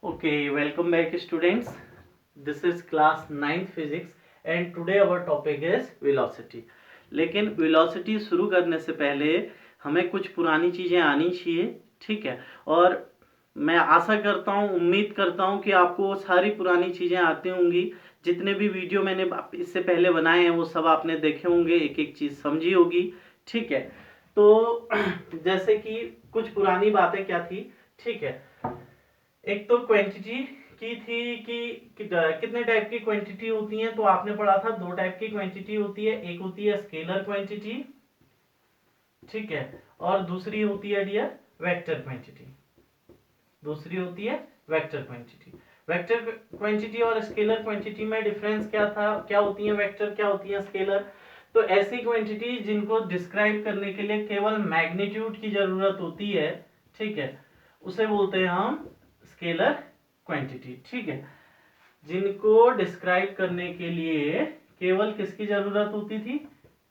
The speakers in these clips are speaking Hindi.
Okay, welcome back students. This is class 9th physics and today our topic is velocity. लेकिन velocity शुरू करने से पहले हमें कुछ पुरानी चीज़ें आनी चाहिए, ठीक है। और मैं आशा करता हूँ, उम्मीद करता हूँ कि आपको सारी पुरानी चीज़ें आती होंगी। जितने भी वीडियो मैंने इससे पहले बनाए हैं वो सब आपने देखे होंगे, एक एक चीज़ समझी होगी, ठीक है। तो जैसे कि कुछ पुरानी बातें क्या थी, ठीक है। एक तो क्वांटिटी की थी कि कितने टाइप की क्वांटिटी होती हैं, तो आपने पढ़ा था दो टाइप की क्वांटिटी होती है। एक होती है स्केलर क्वांटिटी, ठीक है, और दूसरी होती है डियर वेक्टर क्वांटिटी। दूसरी होती है वेक्टर क्वांटिटी। वेक्टर क्वांटिटी और स्केलर क्वांटिटी में डिफरेंस क्या था, क्या होती है वेक्टर, क्या होती है स्केलर। तो ऐसी क्वांटिटी जिनको डिस्क्राइब करने के लिए केवल मैग्नीट्यूड की जरूरत होती है, ठीक है, उसे बोलते हैं हम स्केलर क्वांटिटी, ठीक है। जिनको डिस्क्राइब करने के लिए केवल किसकी जरूरत होती थी,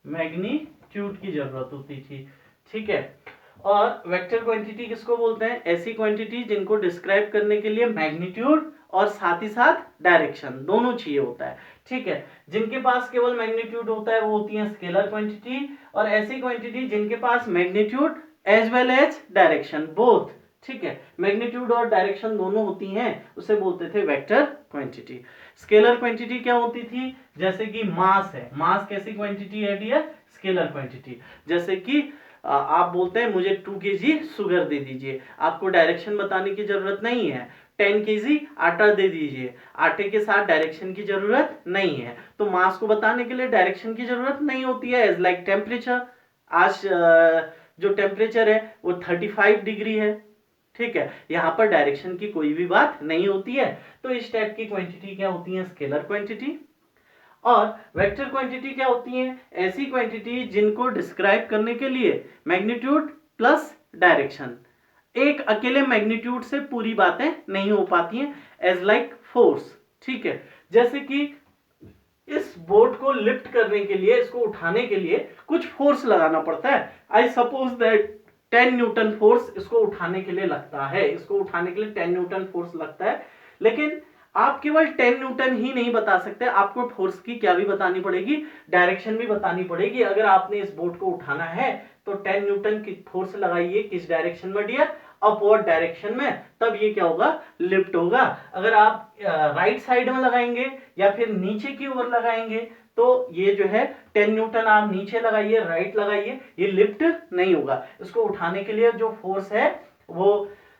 मैग्नीट्यूड की जरूरत होती थी, ठीक है। और वेक्टर क्वांटिटी किसको बोलते हैं, ऐसी क्वांटिटी जिनको डिस्क्राइब करने के लिए मैग्नीट्यूड और साथ ही साथ डायरेक्शन दोनों चाहिए होता है, ठीक है। जिनके पास केवल मैग्नीट्यूड होता है वो होती है स्केलर क्वांटिटी, और ऐसी क्वांटिटी जिनके पास magnitude as well as direction both, ठीक है, मैग्नीट्यूड और डायरेक्शन दोनों होती हैं, उसे बोलते थे वेक्टर क्वांटिटी। स्केलर क्वांटिटी क्या होती थी, जैसे कि मास है, मास कैसी क्वांटिटी है डियर, स्केलर क्वांटिटी। जैसे कि आप बोलते हैं मुझे 2 kg शुगर दे दीजिए, आपको डायरेक्शन बताने की जरूरत नहीं है। 10 kg आटा दे दीजिए, आटे के साथ डायरेक्शन की जरूरत नहीं है। तो मास को बताने के लिए डायरेक्शन की जरूरत नहीं होती है। एज लाइक टेम्परेचर, आज जो टेम्परेचर है वो 35 डिग्री है, ठीक है, यहां पर डायरेक्शन की कोई भी बात नहीं होती है। तो इस टाइप की क्वांटिटी क्या होती है, स्केलर क्वांटिटी। और वेक्टर क्वांटिटी क्या होती है, ऐसी क्वांटिटी जिनको डिस्क्राइब करने के लिए मैग्नीट्यूड प्लस डायरेक्शन, एक अकेले मैग्नीट्यूड से पूरी बातें नहीं हो पाती हैं। एज लाइक फोर्स, ठीक है, जैसे कि इस बोट को लिफ्ट करने के लिए, इसको उठाने के लिए कुछ फोर्स लगाना पड़ता है। I suppose that 10 Newton force इसको उठाने के लिए लगता है, इसको उठाने के लिए 10 न्यूटन फोर्स लगता है। लेकिन आप केवल 10 न्यूटन ही नहीं बता सकते, आपको फोर्स की क्या भी बतानी पड़ेगी, डायरेक्शन भी बतानी पड़ेगी। अगर आपने इस बोट को उठाना है तो 10 न्यूटन की फोर्स लगाइए, किस डायरेक्शन में डियर, अपवर्ड डायरेक्शन में, तब ये क्या होगा, लिफ्ट होगा। अगर आप राइट साइड में लगाएंगे या फिर नीचे की ओर लगाएंगे तो ये जो है 10 न्यूटन आप नीचे लगाइए, राइट लगाइए, ये लिफ्ट नहीं होगा। इसको उठाने के लिए जो फोर्स है वो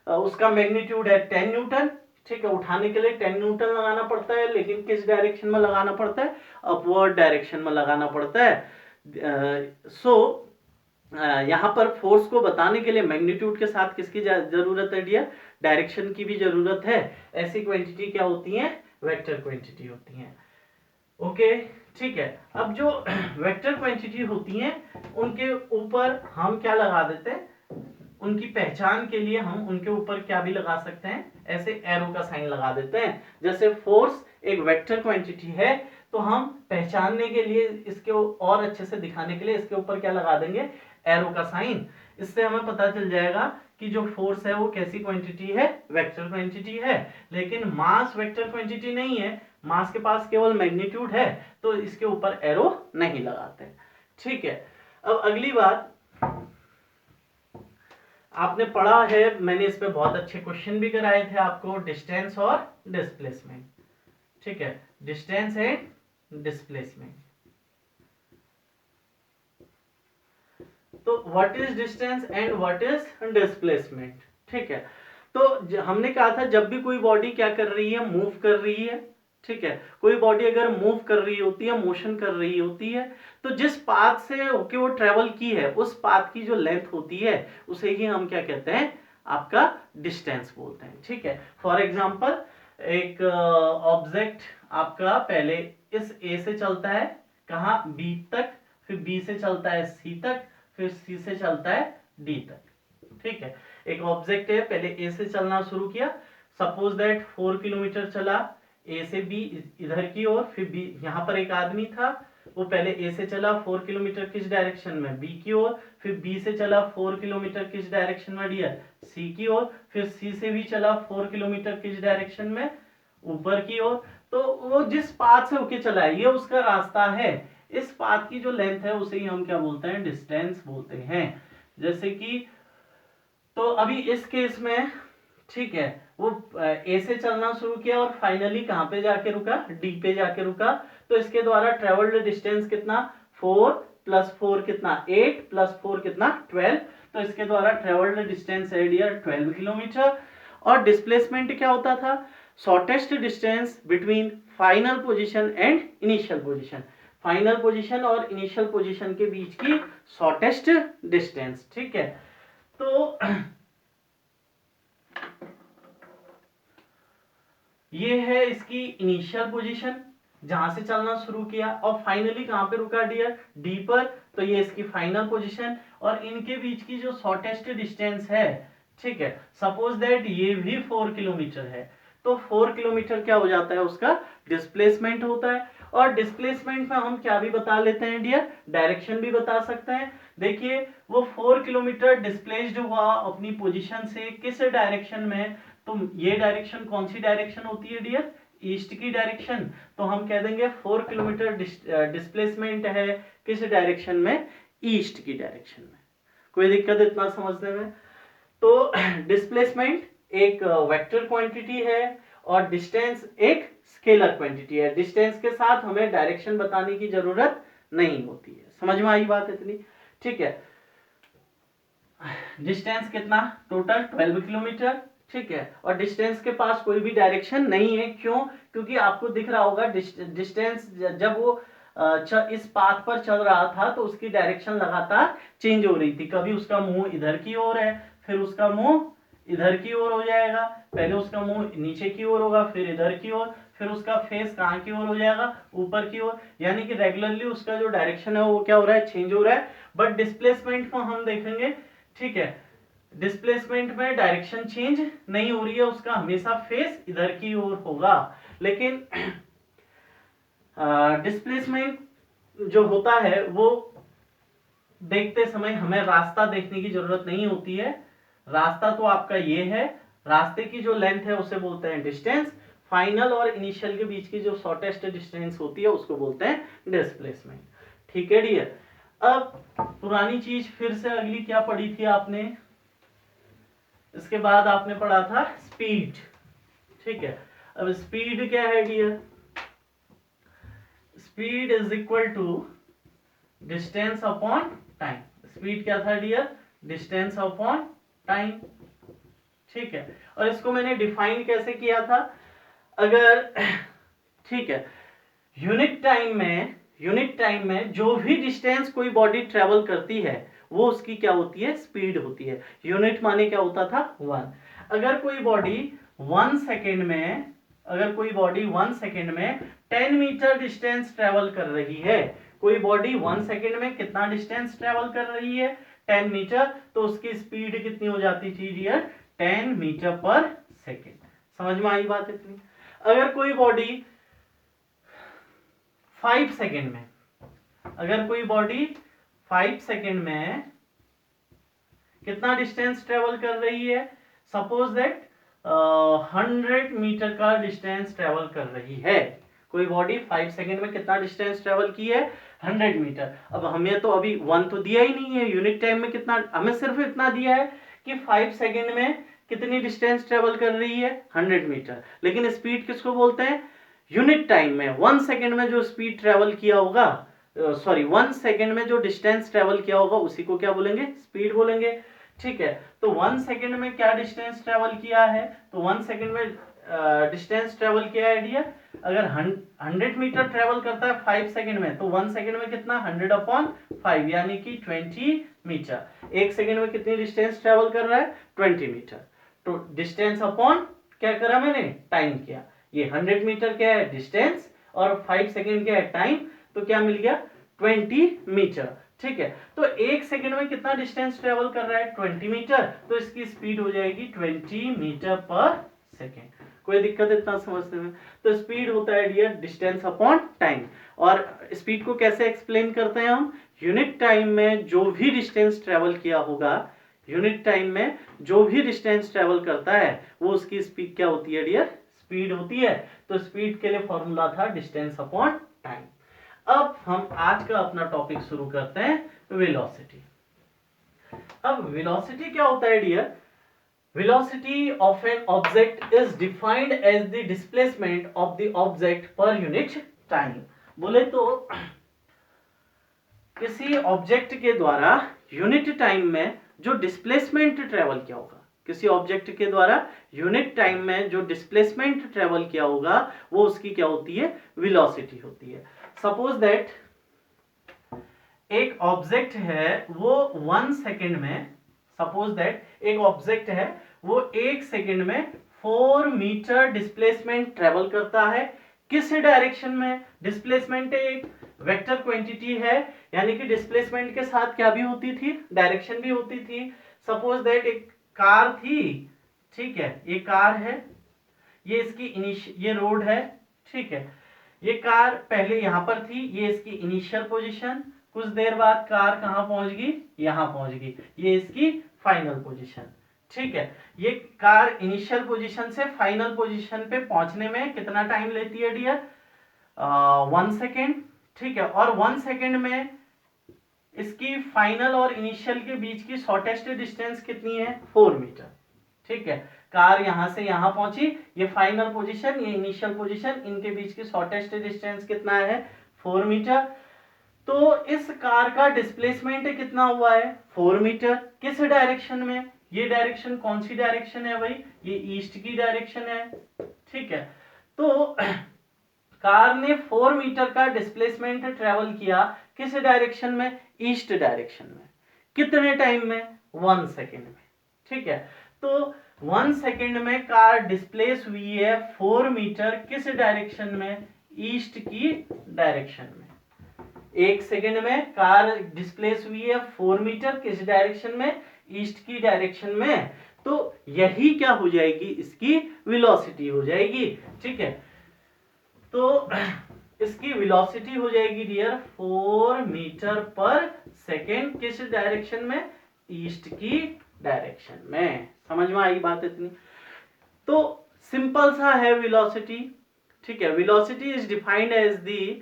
उसका मैग्नीट्यूड है 10 न्यूटन, ठीक है, उठाने के लिए 10 न्यूटन लगाना पड़ता है। लेकिन किस डायरेक्शन में लगाना पड़ता है, अपवर्ड डायरेक्शन में लगाना पड़ता है। सो यहां पर फोर्स को बताने के लिए मैग्नीट्यूड के साथ किसकी जरूरत है डियर, डायरेक्शन की भी जरूरत है। ऐसी क्वांटिटी क्या होती है, वेक्टर क्वांटिटी होती है। ओके, ठीक है। अब जो वेक्टर क्वांटिटी होती है उनके ऊपर हम क्या लगा देते हैं, उनकी पहचान के लिए हम उनके ऊपर क्या भी लगा सकते हैं, ऐसे एरो का साइन लगा देते हैं। जैसे फोर्स एक वेक्टर क्वांटिटी है तो हम पहचानने के लिए, इसके और अच्छे से दिखाने के लिए इसके ऊपर क्या लगा देंगे, एरो का साइन। इससे हमें पता चल जाएगा कि जो फोर्स है वो कैसी क्वांटिटी है, वेक्टर क्वांटिटी है। लेकिन मास वेक्टर क्वांटिटी नहीं है, मास के पास केवल मैग्नीट्यूड है, तो इसके ऊपर एरो नहीं लगाते, ठीक है। अब अगली बात, आपने पढ़ा है, मैंने इस पे बहुत अच्छे क्वेश्चन भी कराए थे आपको, डिस्टेंस और डिस्प्लेसमेंट, ठीक है, डिस्टेंस एंड डिस्प्लेसमेंट। तो what is distance and what is displacement, ठीक है। तो हमने कहा था जब भी कोई बॉडी क्या कर रही है, मूव कर रही है, ठीक है, कोई बॉडी अगर मूव कर रही होती है, मोशन कर रही होती है, तो जिस पाथ से होके वो ट्रेवल की है उस पाथ की जो लेंथ होती है उसे ही हम क्या कहते हैं, आपका डिस्टेंस बोलते हैं, ठीक है। फॉर एग्जांपल एक ऑब्जेक्ट आपका पहले इस ए से चलता है कहां, बी तक, फिर बी से चलता है सी तक, फिर सी से चलता है डी तक, ठीक है। एक ऑब्जेक्ट है, पहले ए से चलना शुरू किया, सपोज दैट 4 किलोमीटर चला ए से बी इधर की ओर, फिर बी, यहां पर एक आदमी था, वो पहले ए से चला 4 किलोमीटर किस डायरेक्शन में, बी की ओर, फिर बी से चला 4 किलोमीटर किस डायरेक्शन में डियर, सी की ओर, फिर सी से भी चला 4 किलोमीटर किस डायरेक्शन में, ऊपर की ओर। तो वो जिस पाथ से होके चला है ये उसका रास्ता है, इस पाथ की जो लेंथ है उसे ही हम क्या बोलते हैं, डिस्टेंस बोलते हैं। जैसे कि तो अभी इस केस में ठीक है, वो ए से चलना शुरू किया और फाइनली कहां पे जाके रुका, डी पे जाके रुका। तो इसके द्वारा ट्रेवल्ड डिस्टेंस कितना, 4 + 4 कितना, 8 + 4 कितना, 12। तो इसके द्वारा ट्रेवल्ड डिस्टेंस है डियर 12 किलोमीटर। और डिस्प्लेसमेंट क्या होता था, shortest distance between final position and initial position, final position और इनिशियल पोजीशन के बीच की शॉर्टेस्ट डिस्टेंस। ठीक है, तो ये है इसकी इनिशियल पोजीशन जहां से चलना शुरू किया और फाइनली कहां पे रुका डियर, डी पर। तो ये इसकी फाइनल पोजीशन और इनके बीच की जो शॉर्टेस्ट डिस्टेंस है, ठीक है, सपोज दैट ये भी 4 किलोमीटर है, तो 4 किलोमीटर क्या हो जाता है, उसका डिस्प्लेसमेंट होता है। और डिस्प्लेसमेंट में हम क्या भी बता लेते हैं डियर, डायरेक्शन भी बता सकते हैं। देखिए वो 4 किलोमीटर डिस्प्लेस्ड हुआ अपनी पोजीशन से किस डायरेक्शन में, तो ये डायरेक्शन कौन सी डायरेक्शन होती है डियर, ईस्ट की डायरेक्शन। तो हम कह देंगे 4 किलोमीटर डिस्प्लेसमेंट है किस डायरेक्शन में, ईस्ट की डायरेक्शन में। कोई दिक्कत इतना समझने में। तो डिस्प्लेसमेंट एक वेक्टर क्वांटिटी है और डिस्टेंस एक स्केलर क्वांटिटी है। डिस्टेंस के साथ हमें डायरेक्शन बताने की जरूरत नहीं होती है। समझ में आई बात इतनी, ठीक है। डिस्टेंस कितना, टोटल 12 किलोमीटर, ठीक है। और डिस्टेंस के पास कोई भी डायरेक्शन नहीं है, क्यों, क्योंकि आपको दिख रहा होगा डिस्टेंस जब वो इस पाथ पर चल रहा था तो उसकी डायरेक्शन लगातार चेंज हो रही थी। कभी उसका मुंह इधर की ओर है, फिर उसका मुंह इधर की ओर हो जाएगा, पहले उसका मुंह नीचे की ओर होगा, फिर इधर की ओर, फिर उसका फेस कहाँ की ओर हो जाएगा, ऊपर की ओर। यानी कि रेगुलरली उसका जो डायरेक्शन है वो क्या हो रहा है, चेंज हो रहा है। बट डिस्प्लेसमेंट को हम देखेंगे, ठीक है, डिस्प्लेसमेंट में डायरेक्शन चेंज नहीं हो रही है, उसका हमेशा फेस इधर की ओर होगा। लेकिन डिस्प्लेसमेंट जो होता है वो देखते समय हमें रास्ता देखने की जरूरत नहीं होती है। रास्ता तो आपका ये है, रास्ते की जो लेंथ है उसे बोलते हैं डिस्टेंस। फाइनल और इनिशियल के बीच की जो शॉर्टेस्ट डिस्टेंस होती है उसको बोलते हैं डिस्प्लेसमेंट। ठीक है डियर। अब पुरानी चीज फिर से अगली क्या पढ़ी थी आपने, इसके बाद आपने पढ़ा था स्पीड, ठीक है। अब स्पीड क्या है dear, speed is equal to distance upon time. Speed क्या था डियर, डिस्टेंस अपॉन टाइम, ठीक है। और इसको मैंने डिफाइन कैसे किया था, अगर ठीक है, यूनिट टाइम में जो भी डिस्टेंस कोई बॉडी ट्रेवल करती है वो उसकी क्या होती है, स्पीड होती है। यूनिट माने क्या होता था, 1। अगर कोई बॉडी 1 सेकेंड में 10 मीटर डिस्टेंस ट्रेवल कर रही है, कोई बॉडी 1 सेकेंड में कितना डिस्टेंस ट्रेवल कर रही है, 10 मीटर, तो उसकी स्पीड कितनी हो जाती थी डियर, 10 मीटर पर सेकेंड। समझ में आई बात इतनी। अगर कोई बॉडी 5 सेकेंड में, अगर कोई बॉडी 5 सेकेंड में कितना डिस्टेंस ट्रेवल कर रही है, सपोज दैट 100 मीटर का डिस्टेंस ट्रेवल कर रही है, कोई बॉडी 5 सेकेंड में कितना डिस्टेंस ट्रेवल की है, 100 मीटर। अब हमें तो अभी 1 तो दिया ही नहीं है, यूनिट टाइम में कितना, हमें सिर्फ इतना दिया है कि 5 सेकेंड में कितनी डिस्टेंस ट्रेवल कर रही है, 100 मीटर। लेकिन स्पीड किसको बोलते हैं, यूनिट टाइम में 1 सेकेंड में जो स्पीड ट्रेवल किया होगा, 1 सेकेंड में जो डिस्टेंस ट्रेवल किया होगा उसी को क्या बोलेंगे, स्पीड बोलेंगे, ठीक है। तो 1 सेकेंड में क्या डिस्टेंस ट्रेवल किया है, तो 1 सेकेंड में डिस्टेंस ट्रेवल किया है डियर, अगर 100 मीटर ट्रेवल करता है 5 सेकेंड में, तो 1 सेकेंड में कितना, 100/5 यानी कि 20 मीटर। 1 सेकेंड में कितनी डिस्टेंस ट्रेवल कर रहा है, 20 मीटर। तो डिस्टेंस अपॉन क्या करा मैंने, टाइम किया। ये 100 मीटर क्या है, डिस्टेंस, और 5 सेकेंड क्या है, टाइम, तो क्या मिल गया, 20 मीटर, ठीक है। तो 1 सेकेंड में कितना डिस्टेंस ट्रेवल कर रहा है, 20 मीटर, तो इसकी स्पीड हो जाएगी 20 मीटर पर सेकेंड। कोई दिक्कत इतना समझने में? तो स्पीड होता है डियर डिस्टेंस अपॉन टाइम। और स्पीड को कैसे एक्सप्लेन करते हैं हम? यूनिट टाइम में जो भी डिस्टेंस ट्रेवल किया होगा, यूनिट टाइम में जो भी डिस्टेंस ट्रेवल करता है वो उसकी स्पीड क्या होती है डियर? स्पीड होती है। तो स्पीड के लिए फॉर्मूला था डिस्टेंस अपॉन टाइम। अब हम आज का अपना टॉपिक शुरू करते हैं वेलोसिटी। अब वेलोसिटी क्या होता है dear? Velocity of an object is defined as the displacement of the object per unit time. बोले तो किसी ऑब्जेक्ट के द्वारा यूनिट टाइम में जो डिस्प्लेसमेंट ट्रेवल किया होगा, किसी ऑब्जेक्ट के द्वारा यूनिट टाइम में जो डिस्प्लेसमेंट ट्रेवल किया होगा वो उसकी क्या होती है? वेलोसिटी होती है। सपोज दैट एक ऑब्जेक्ट है वो 1 सेकेंड में, सपोज दैट एक ऑब्जेक्ट है वो 1 सेकेंड में 4 मीटर डिस्प्लेसमेंट ट्रेवल करता है। किस डायरेक्शन में? डिस्प्लेसमेंट एक वेक्टर क्वांटिटी है, यानी कि डिस्प्लेसमेंट के साथ क्या भी होती थी? डायरेक्शन भी होती थी। सपोज दैट एक कार थी, ठीक है, ये कार है, ये इसकी ये रोड है, ठीक है, ये कार पहले यहां पर थी, ये इसकी इनिशियल पोजीशन, कुछ देर बाद कार कहां पहुंच गई? यहां पहुंच गई, ये इसकी फाइनल पोजीशन, ठीक है। ये कार इनिशियल पोजीशन से फाइनल पोजीशन पे पहुंचने में कितना टाइम लेती है डियर? 1 सेकेंड, ठीक है। और 1 सेकेंड में इसकी फाइनल और इनिशियल के बीच की शॉर्टेस्ट डिस्टेंस कितनी है? 4 मीटर, ठीक है। कार यहां से यहां पहुंची, ये फाइनल पोजीशन, ये इनिशियल पोजीशन, इनके बीच की शॉर्टेस्ट डिस्टेंस कितना है? 4 मीटर। तो इस कार का डिस्प्लेसमेंट कितना हुआ है? 4 मीटर। किस डायरेक्शन में? ये डायरेक्शन कौन सी डायरेक्शन है भाई? ये ईस्ट की डायरेक्शन है, ठीक है। तो कार ने 4 मीटर का डिस्प्लेसमेंट ट्रेवल किया किस डायरेक्शन में? ईस्ट डायरेक्शन में। कितने टाइम में? 1 सेकेंड में, ठीक है। तो 1 सेकेंड में कार डिस्प्लेस हुई है 4 मीटर किस डायरेक्शन में? ईस्ट की डायरेक्शन में। 1 सेकेंड में कार डिस्प्लेस हुई है 4 मीटर किस डायरेक्शन में? ईस्ट की डायरेक्शन में। तो यही क्या हो जाएगी? इसकी वेलोसिटी हो जाएगी, ठीक है। तो इसकी वेलोसिटी हो जाएगी डियर 4 मीटर पर सेकेंड किस डायरेक्शन में? ईस्ट की डायरेक्शन में। समझ में आई बात इतनी? तो सिंपल सा है वेलोसिटी, ठीक है। Velocity is defined as the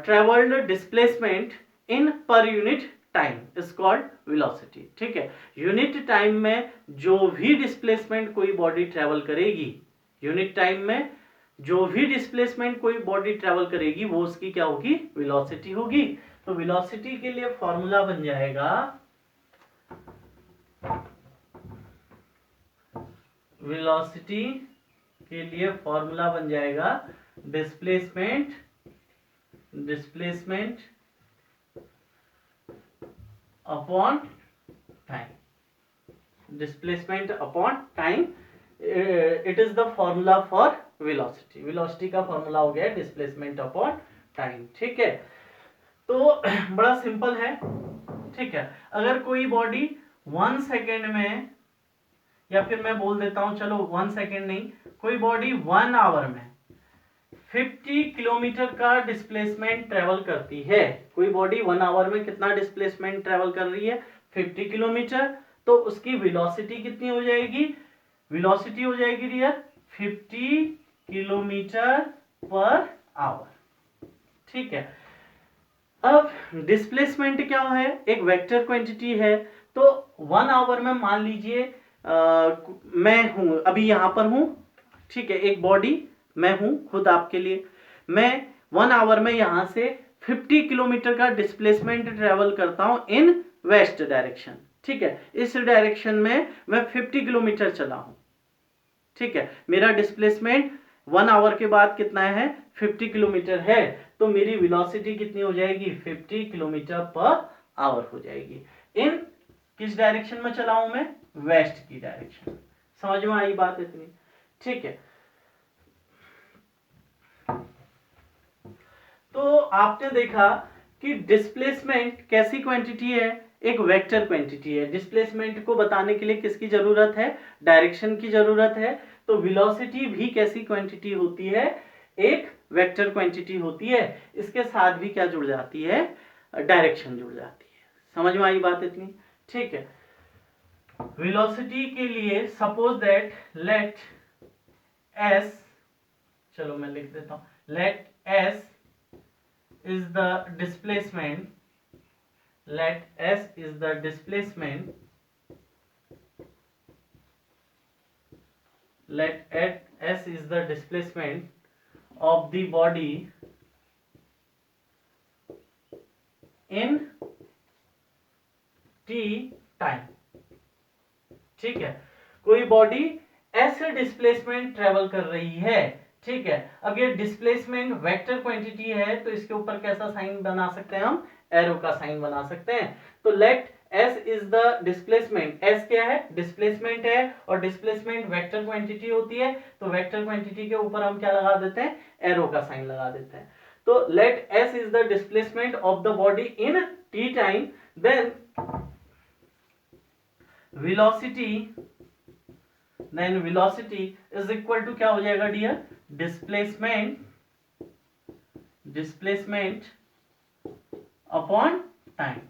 travelled displacement in per unit time is called velocity, ठीक है। यूनिट टाइम में जो भी डिस्प्लेसमेंट कोई बॉडी ट्रेवल करेगी, यूनिट टाइम में जो भी डिस्प्लेसमेंट कोई बॉडी ट्रेवल करेगी वो उसकी क्या होगी? वेलोसिटी होगी। तो वेलोसिटी के लिए फॉर्मूला बन जाएगा, वेलोसिटी के लिए फॉर्मूला बन जाएगा displacement upon time, displacement upon time. It is the formula for velocity. Velocity का फॉर्मूला हो गया डिस्प्लेसमेंट अपॉन टाइम, ठीक है। तो बड़ा सिंपल है, ठीक है। अगर कोई बॉडी 1 सेकेंड में, या फिर मैं बोल देता हूं, चलो 1 सेकेंड नहीं, कोई बॉडी 1 आवर में 50 किलोमीटर का डिस्प्लेसमेंट ट्रेवल करती है। कोई बॉडी 1 आवर में कितना डिस्प्लेसमेंट ट्रेवल कर रही है? 50 किलोमीटर। तो उसकी वेलोसिटी कितनी हो जाएगी? वेलोसिटी हो जाएगी डियर 50 किलोमीटर पर आवर, ठीक है। अब डिस्प्लेसमेंट क्या है? एक वेक्टर क्वांटिटी है। तो 1 आवर में मान लीजिए मैं हूं, अभी यहां पर हूं, ठीक है, एक बॉडी मैं हूं खुद आपके लिए, मैं 1 आवर में यहां से 50 किलोमीटर का डिस्प्लेसमेंट ट्रेवल करता हूं इन वेस्ट डायरेक्शन, ठीक है। इस डायरेक्शन में मैं 50 किलोमीटर चला हूं, ठीक है। मेरा डिस्प्लेसमेंट 1 आवर के बाद कितना है? 50 किलोमीटर है। तो मेरी वेलोसिटी कितनी हो जाएगी? 50 किलोमीटर पर आवर हो जाएगी। इन किस डायरेक्शन में चला हूं मैं? वेस्ट की डायरेक्शन। समझ में आई बात इतनी? ठीक है। तो आपने देखा कि डिस्प्लेसमेंट कैसी क्वांटिटी है? एक वेक्टर क्वांटिटी है। डिस्प्लेसमेंट को बताने के लिए किसकी जरूरत है? डायरेक्शन की जरूरत है। तो वेलोसिटी भी कैसी क्वांटिटी होती है, एक वेक्टर क्वांटिटी होती है। इसके साथ भी क्या जुड़ जाती है, डायरेक्शन जुड़ जाती है। समझ में आई बात इतनी, ठीक है। वेलोसिटी के लिए सपोज दैट लेट s, चलो मैं लिख देता हूं, late s is the displacement, let s is the displacement, let s is the displacement of the body in t time, ठीक है। कोई बॉडी ऐसे डिस्प्लेसमेंट ट्रेवल कर रही है, ठीक है। अब ये डिस्प्लेसमेंट वेक्टर क्वांटिटी है, तो इसके ऊपर कैसा साइन बना सकते हैं हम, एरो का साइन बना सकते हैं। तो let s is the displacement, s क्या है, डिस्प्लेसमेंट है, और डिस्प्लेसमेंट वेक्टर क्वांटिटी होती है, तो वेक्टर क्वांटिटी के ऊपर हम क्या लगा देते हैं, एरो का साइन लगा देते हैं। तो let s is the displacement of the body in t time, then velocity is equal to क्या हो जाएगा dear, displacement upon time.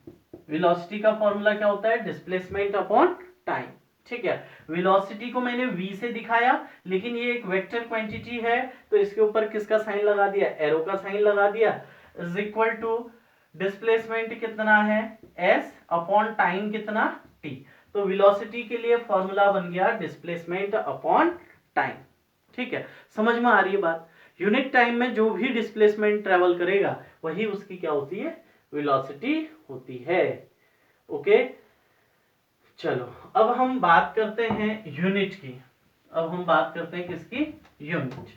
Velocity का फॉर्मूला क्या होता है, डिस्प्लेसमेंट अपॉन टाइम, ठीक है। वेलोसिटी को मैंने v से दिखाया, लेकिन ये एक वेक्टर क्वांटिटी है, तो इसके ऊपर किसका साइन लगा दिया, एरो का साइन लगा दिया, इज इक्वल टू डिस्प्लेसमेंट कितना है s अपॉन टाइम कितना t। तो वेलोसिटी के लिए फॉर्मूला बन गया डिस्प्लेसमेंट अपॉन टाइम, ठीक है। समझ में आ रही है बात। यूनिट टाइम में जो भी डिस्प्लेसमेंट ट्रेवल करेगा वही उसकी क्या होती है, वेलोसिटी होती है। ओके, चलो अब हम बात करते हैं यूनिट की। अब हम बात करते हैं किसकी, यूनिट,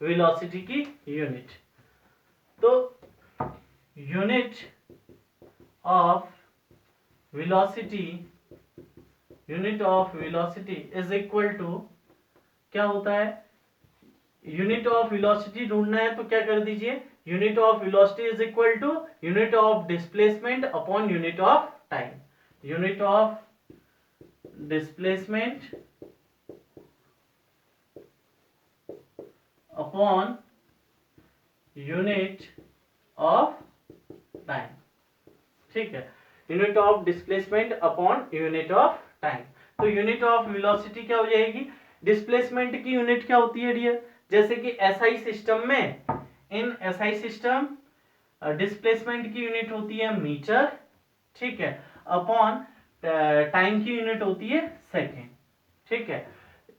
वेलोसिटी की यूनिट। तो unit of velocity is equal to क्या होता है, यूनिट ऑफ वेलोसिटी ढूंढना है तो क्या कर दीजिए, unit of velocity is equal to unit of displacement upon unit of time. Unit of displacement upon unit of time, ठीक है। Unit of displacement upon unit of time. तो यूनिट ऑफ वेलोसिटी क्या हो जाएगी, डिस्प्लेसमेंट की यूनिट क्या होती है डियर, जैसे कि एसआई सिस्टम में, इन एसआई सिस्टम डिस्प्लेसमेंट की यूनिट होती है मीटर, ठीक है, अपॉन टाइम की यूनिट होती है सेकेंड, ठीक है।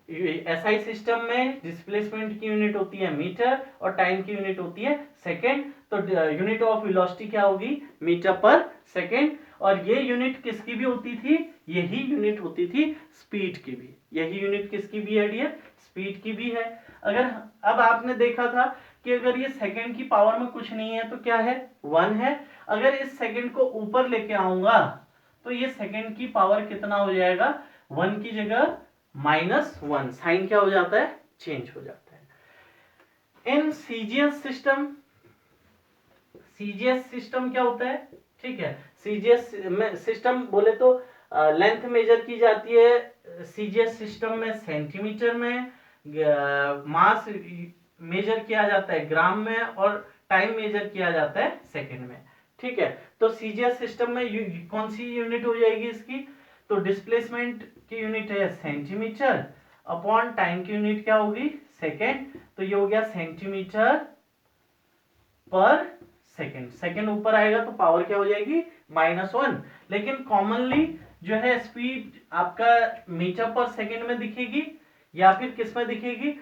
एसआई सिस्टम में डिस्प्लेसमेंट की यूनिट होती है मीटर और टाइम की यूनिट होती है सेकेंड। तो यूनिट ऑफ वेलोसिटी क्या होगी, मीटर पर सेकेंड। और ये यूनिट किसकी भी होती थी, यही यूनिट होती थी स्पीड की भी। यही यूनिट किसकी भी है डियर, स्पीड की भी है। अगर अब आपने देखा था कि अगर ये सेकंड की पावर में कुछ नहीं है तो क्या है, 1 है। अगर इस सेकंड को ऊपर लेके आऊंगा तो ये सेकंड की पावर कितना हो जाएगा, 1 की जगह -1, साइन क्या हो जाता है, चेंज हो जाता है। इन सीजीएस सिस्टम क्या होता है, ठीक है। सीजीएस सिस्टम बोले तो लेंथ मेजर की जाती है सीजीएस सिस्टम में सेंटीमीटर में, मास मेजर किया जाता है ग्राम में, और टाइम मेजर किया जाता है सेकंड में, ठीक है। तो सीजीएस सिस्टम में कौन सी यूनिट हो जाएगी इसकी, तो डिस्प्लेसमेंट की यूनिट है सेंटीमीटर, अपॉन टाइम की यूनिट क्या होगी, सेकंड। तो ये हो गया सेंटीमीटर पर सेकंड। सेकंड ऊपर आएगा तो पावर क्या हो जाएगी, -1। लेकिन कॉमनली जो है स्पीड आपका मीटर पर सेकंड में दिखेगी या फिर किस में दिखेगी,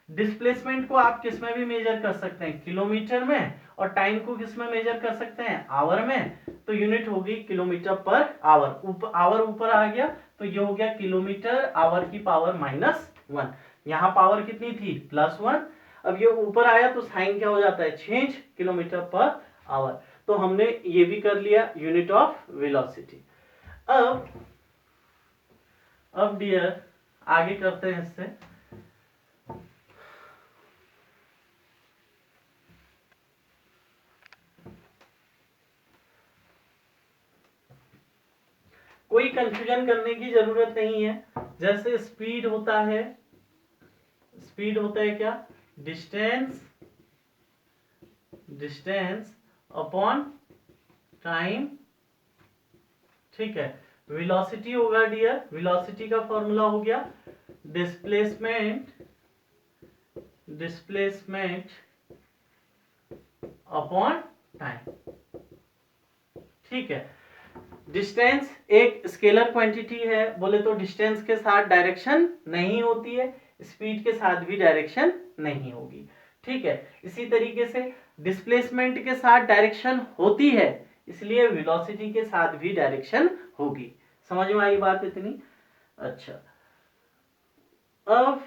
डिस्प्लेसमेंट को आप किस में भी मेजर कर सकते हैं, किलोमीटर में, और टाइम को किस में मेजर कर सकते हैं, आवर में। तो यूनिट होगी किलोमीटर पर आवर। आवर ऊपर आ गया तो ये हो गया किलोमीटर आवर की पावर -1। यहाँ पावर कितनी थी, +1। अब ये ऊपर आया तो साइन क्या हो जाता है, चेंज, किलोमीटर पर आवर। तो हमने ये भी कर लिया यूनिट ऑफ वेलोसिटी। अब डियर आगे करते हैं इससे। कोई कंफ्यूजन करने की जरूरत नहीं है। जैसे स्पीड होता है, स्पीड होता है क्या, डिस्टेंस अपॉन टाइम। ठीक है, वेलोसिटी होगा डियर, वेलोसिटी का फॉर्मूला हो गया डिस्प्लेसमेंट अपॉन टाइम। ठीक है, डिस्टेंस एक स्केलर क्वांटिटी है, बोले तो डिस्टेंस के साथ डायरेक्शन नहीं होती है, स्पीड के साथ भी डायरेक्शन नहीं होगी। ठीक है, इसी तरीके से डिस्प्लेसमेंट के साथ डायरेक्शन होती है, इसलिए वेलोसिटी के साथ भी डायरेक्शन होगी। समझ में आई बात इतनी? अच्छा, अब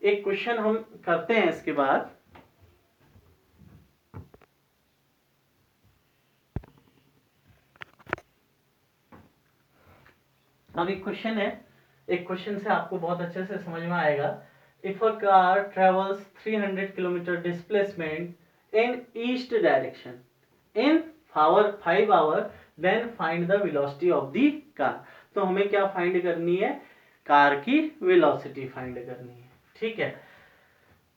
एक क्वेश्चन हम करते हैं इसके बाद। अब एक क्वेश्चन है, एक क्वेश्चन से आपको बहुत अच्छे से समझ में आएगा। If a car travels 300 kilometre displacement in east direction in 5 hour then find the velocity of the car. तो हमें क्या फाइंड करनी है, कार की वेलोसिटी फाइंड करनी है। ठीक है,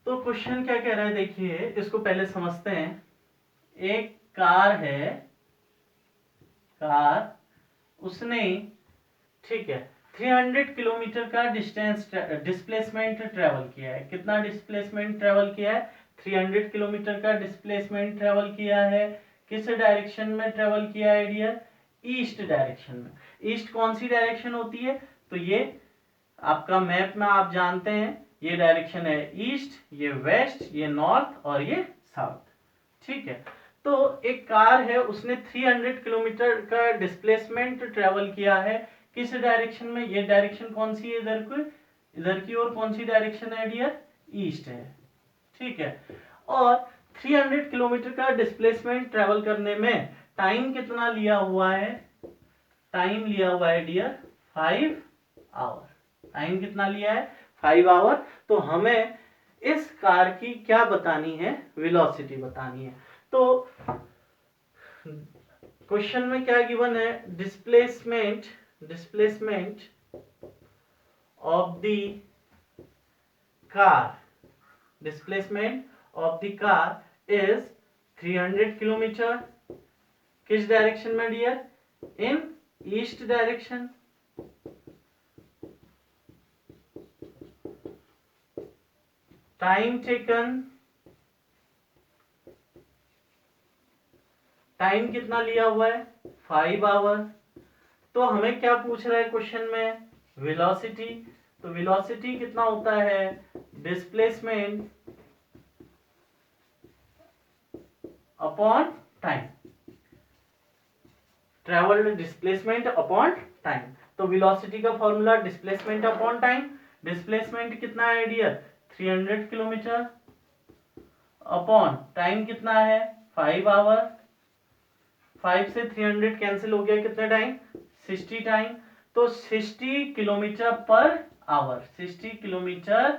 तो क्वेश्चन क्या कह रहा है देखिए, इसको पहले समझते हैं। एक कार है, कार उसने, ठीक है, 300 किलोमीटर का डिस्प्लेसमेंट ट्रेवल किया है। कितना डिस्प्लेसमेंट ट्रेवल किया है, 300 किलोमीटर का डिस्प्लेसमेंट ट्रेवल किया है। किस डायरेक्शन में ट्रेवल किया है डियर, ईस्ट डायरेक्शन में। ईस्ट कौन सी डायरेक्शन होती है, तो ये आपका मैप में आप जानते हैं, ये डायरेक्शन है ईस्ट, ये वेस्ट, ये नॉर्थ और ये साउथ। ठीक है, तो एक कार है, उसने 300 किलोमीटर का डिस्प्लेसमेंट ट्रेवल किया है। किस डायरेक्शन में, ये डायरेक्शन कौन सी है, इधर की ओर कौन सी डायरेक्शन है डियर, ईस्ट है। ठीक है, और 300 किलोमीटर का डिस्प्लेसमेंट ट्रेवल करने में टाइम कितना लिया हुआ है, टाइम लिया हुआ है डियर 5 आवर। टाइम कितना लिया है, 5 आवर। तो हमें इस कार की क्या बतानी है, वेलोसिटी बतानी है। तो क्वेश्चन में क्या गिवन है, displacement of the car, displacement of the car is 300 kilometre. किस डायरेक्शन में dear, in east direction. Time taken, time कितना लिया हुआ है, 5 आवर। तो हमें क्या पूछ रहा है क्वेश्चन में, वेलोसिटी। तो वेलोसिटी कितना होता है, displacement upon time, travelled displacement upon time. तो वेलोसिटी का formula displacement upon time. Displacement कितना है डियर, 300 किलोमीटर अपॉन टाइम कितना है, 5 आवर। 5 से 300 कैंसिल हो गया, कितने टाइम, 60 टाइम। तो 60 kilometre per hour, 60 kilometre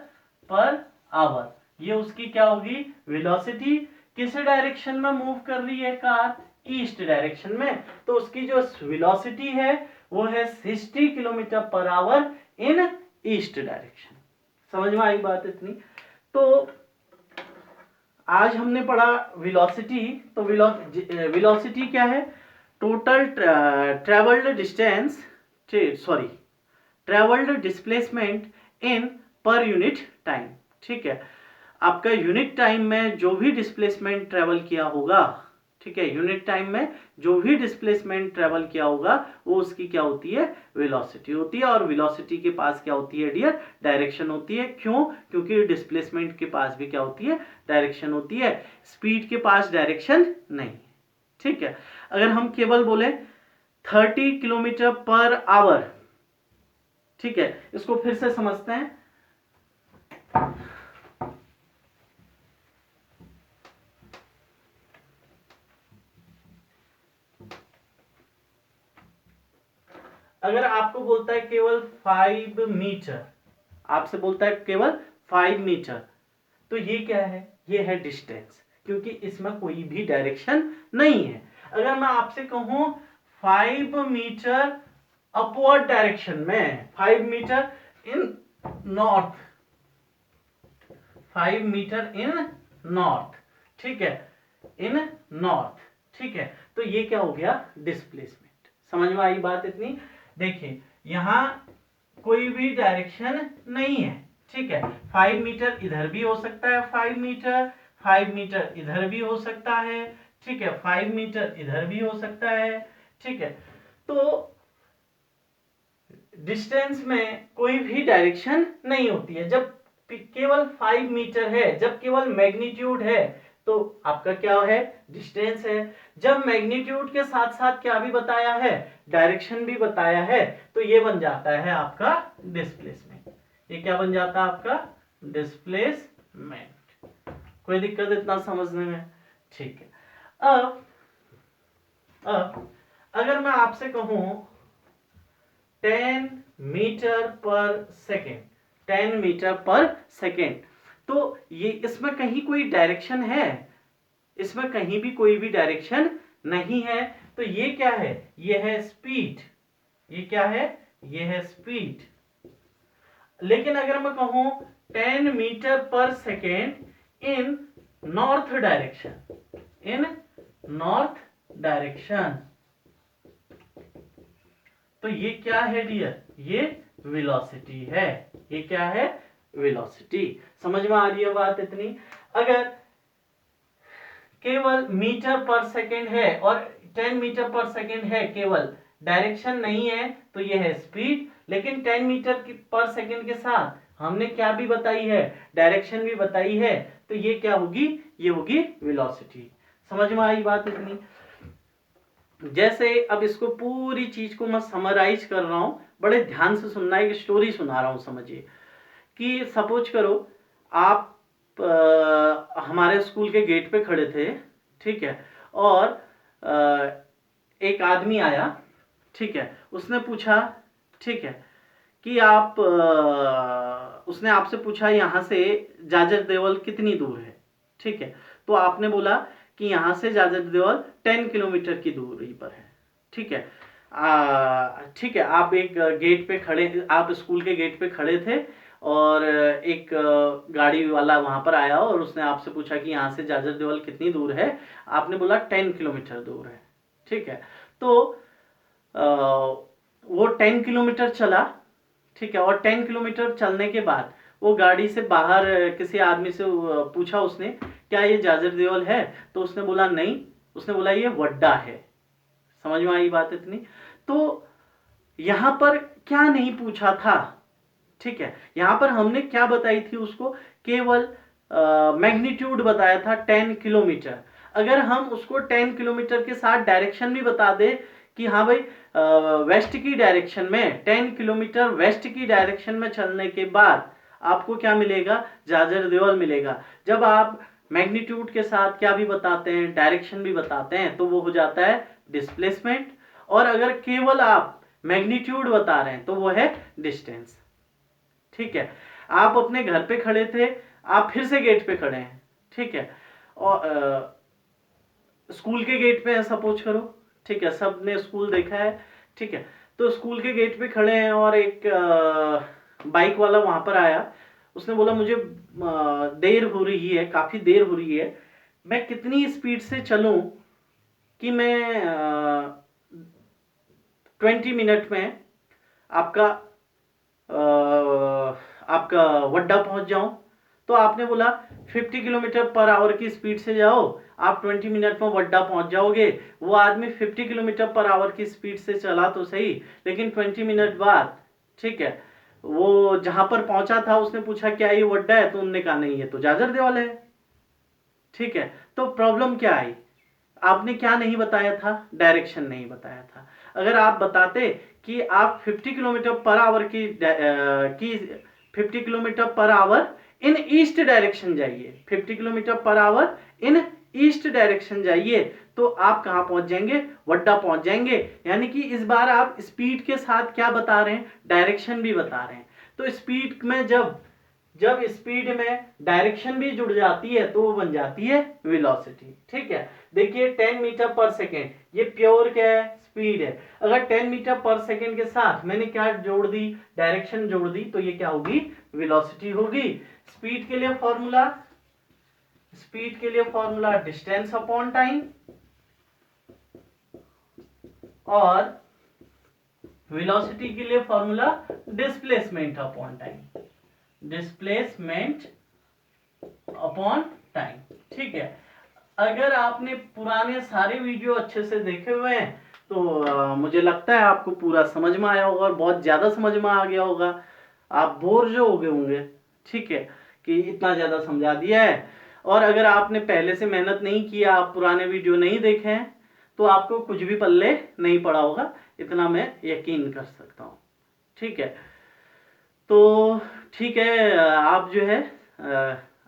per hour, ये उसकी क्या होगी, वेलोसिटी। किस डायरेक्शन में मूव कर रही है कार, ईस्ट डायरेक्शन में, तो उसकी जो वेलोसिटी है वो है 60 किलोमीटर पर आवर इन ईस्ट डायरेक्शन। समझ में आई बात इतनी? तो आज हमने पढ़ा वेलोसिटी। तो वेलोसिटी क्या है, total travelled distance, sorry travelled displacement in per unit time. ठीक है, आपका यूनिट टाइम में जो भी डिस्प्लेसमेंट ट्रेवल किया होगा, ठीक है, यूनिट टाइम में जो भी डिस्प्लेसमेंट ट्रेवल किया होगा वो उसकी क्या होती है, वेलोसिटी होती है। और वेलोसिटी के पास क्या होती है डियर, डायरेक्शन होती है। क्यों, क्योंकि डिस्प्लेसमेंट के पास भी क्या होती है, डायरेक्शन होती है, स्पीड के पास डायरेक्शन नहीं। ठीक है, अगर हम केवल बोले 30 किलोमीटर पर आवर, ठीक है, इसको फिर से समझते हैं। अगर आपको बोलता है केवल 5 मीटर, आपसे बोलता है केवल 5 मीटर, तो ये क्या है, ये है डिस्टेंस, क्योंकि इसमें कोई भी डायरेक्शन नहीं है। अगर मैं आपसे कहूं 5 मीटर अपवर्ड डायरेक्शन में, 5 मीटर इन नॉर्थ, 5 मीटर इन नॉर्थ, ठीक है, इन नॉर्थ, ठीक है। तो ये क्या हो गया, डिस्प्लेसमेंट। समझ में आई बात इतनी? देखिए यहां कोई भी डायरेक्शन नहीं है, ठीक है। 5 मीटर इधर भी हो सकता है, 5 मीटर, 5 मीटर इधर भी हो सकता है, ठीक है, 5 मीटर इधर भी हो सकता है, ठीक है। तो डिस्टेंस में कोई भी डायरेक्शन नहीं होती है। जब केवल 5 मीटर है, जब केवल मैग्नीट्यूड है, तो आपका क्या है, डिस्टेंस है। जब मैग्नीट्यूड के साथ साथ क्या भी बताया है, डायरेक्शन भी बताया है, तो ये बन जाता है आपका डिस्प्लेसमेंट। ये क्या बन जाता है आपका, डिस्प्लेसमेंट। कोई दिक्कत इतना समझने में? ठीक है। अब अगर मैं आपसे कहूं 10 मीटर पर सेकेंड, 10 मीटर पर सेकेंड, तो ये इसमें कहीं कोई डायरेक्शन है? इसमें कहीं भी कोई भी डायरेक्शन नहीं है। तो ये क्या है, ये है स्पीड। ये क्या है, ये है स्पीड। लेकिन अगर मैं कहूं 10 मीटर पर second in north direction, in north direction, तो ये क्या है डियर, ये वेलोसिटी है। ये क्या है, वेलोसिटी। समझ में आ रही है बात इतनी? अगर केवल मीटर पर सेकेंड है और 10 मीटर पर सेकेंड है, केवल डायरेक्शन नहीं है, तो ये है स्पीड। लेकिन 10 मीटर पर सेकेंड के साथ हमने क्या भी बताई है, डायरेक्शन भी बताई है, तो ये क्या होगी, ये होगी वेलोसिटी। समझ में आई बात इतनी? जैसे अब इसको पूरी चीज को मैं समराइज कर रहा हूं, बड़े ध्यान से सुनना, एक स्टोरी सुना रहा हूं। समझिए कि सपोज करो आप हमारे स्कूल के गेट पे खड़े थे, ठीक है, और एक आदमी आया, ठीक है, उसने पूछा, ठीक है, कि आप उसने आपसे पूछा यहां से जाजर देवल कितनी दूर है, ठीक है। तो आपने बोला कि यहां से जाजर देवल 10 किलोमीटर की दूरी पर है, ठीक है। ठीक है, आप एक गेट पे खड़े, आप स्कूल के गेट पे खड़े थे और एक गाड़ी वाला वहां पर आया और उसने आपसे पूछा कि यहाँ से जाजर देवल कितनी दूर है। आपने बोला 10 किलोमीटर दूर है, ठीक है। तो वो 10 किलोमीटर चला, ठीक है, और 10 किलोमीटर चलने के बाद वो गाड़ी से बाहर किसी आदमी से पूछा उसने, क्या ये जाजर देवल है? तो उसने बोला नहीं, उसने बोला ये वड्डा है। समझ में आई बात इतनी? तो यहां पर क्या नहीं पूछा था, ठीक है, यहां पर हमने क्या बताई थी उसको, केवल मैग्नीट्यूड बताया था 10 किलोमीटर। अगर हम उसको 10 किलोमीटर के साथ डायरेक्शन भी बता दे कि हाँ भाई वेस्ट की डायरेक्शन में 10 किलोमीटर वेस्ट की डायरेक्शन में चलने के बाद आपको क्या मिलेगा, जाजर देवल मिलेगा। जब आप मैग्नीट्यूड के साथ क्या भी बताते हैं, डायरेक्शन भी बताते हैं, तो वो हो जाता है डिस्प्लेसमेंट। और अगर केवल आप मैग्नीट्यूड बता रहे हैं तो वो है डिस्टेंस, ठीक है। आप अपने घर पे खड़े थे, आप फिर से गेट पे खड़े हैं, ठीक है, और स्कूल के गेट पे है सपोज करो, ठीक है, सबने स्कूल देखा है, ठीक है। तो स्कूल के गेट पे खड़े हैं और एक बाइक वाला वहां पर आया, उसने बोला मुझे देर हो रही है, काफी देर हो रही है, मैं कितनी स्पीड से चलूं कि मैं 20 मिनट में आपका आपका वड्डा पहुंच जाऊं? तो आपने बोला 50 किलोमीटर पर आवर की स्पीड से जाओ, आप 20 मिनट में वड्डा पहुंच जाओगे। वो आदमी 50 किलोमीटर पर आवर की स्पीड से चला तो सही, लेकिन 20 मिनट बाद, ठीक है, वो जहां पर पहुंचा था उसने पूछा क्या ये वड्डा है? तो उन्होंने कहा नहीं, ये तो जाजर देवल है, ठीक है। तो प्रॉब्लम क्या आई, आपने क्या नहीं बताया था, डायरेक्शन नहीं बताया था। अगर आप बताते कि आप 50 किलोमीटर पर आवर की 50 किलोमीटर पर आवर इन ईस्ट डायरेक्शन जाइए, 50 किलोमीटर पर आवर इन ईस्ट डायरेक्शन जाइए, तो आप कहां पहुंच जाएंगे, वड्डा पहुंच जाएंगे। यानी कि इस बार आप स्पीड के साथ क्या बता रहे हैं, डायरेक्शन भी बता रहे हैं। तो स्पीड में जब जब स्पीड में डायरेक्शन भी जुड़ जाती है तो वो बन जाती है वेलोसिटी, ठीक है। देखिए 10 मीटर पर सेकेंड, ये प्योर क्या है, स्पीड है। अगर 10 मीटर पर सेकेंड के साथ मैंने क्या जोड़ दी, डायरेक्शन जोड़ दी, तो ये क्या होगी, वेलोसिटी होगी। स्पीड के लिए फॉर्मूला डिस्टेंस अपॉन टाइम, और वेलोसिटी के लिए फॉर्मूला डिस्प्लेसमेंट अपॉन टाइम। ठीक है, अगर आपने पुराने सारे वीडियो अच्छे से देखे हुए हैं तो मुझे लगता है आपको पूरा समझ में आया होगा और बहुत ज्यादा समझ में आ गया होगा। आप बोर जो हो गए होंगे, ठीक है, कि इतना ज्यादा समझा दिया है। और अगर आपने पहले से मेहनत नहीं किया, आप पुराने वीडियो नहीं देखे हैं, तो आपको कुछ भी पल्ले नहीं पड़ा होगा, इतना मैं यकीन कर सकता हूँ। ठीक है, तो ठीक है, आप जो है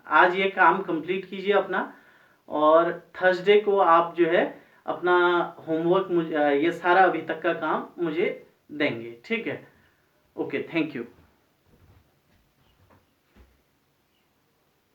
आज ये काम कंप्लीट कीजिए अपना, और थर्सडे को आप जो है अपना होमवर्क मुझे ये सारा अभी तक का काम मुझे देंगे। ठीक है, ओके, थैंक यू।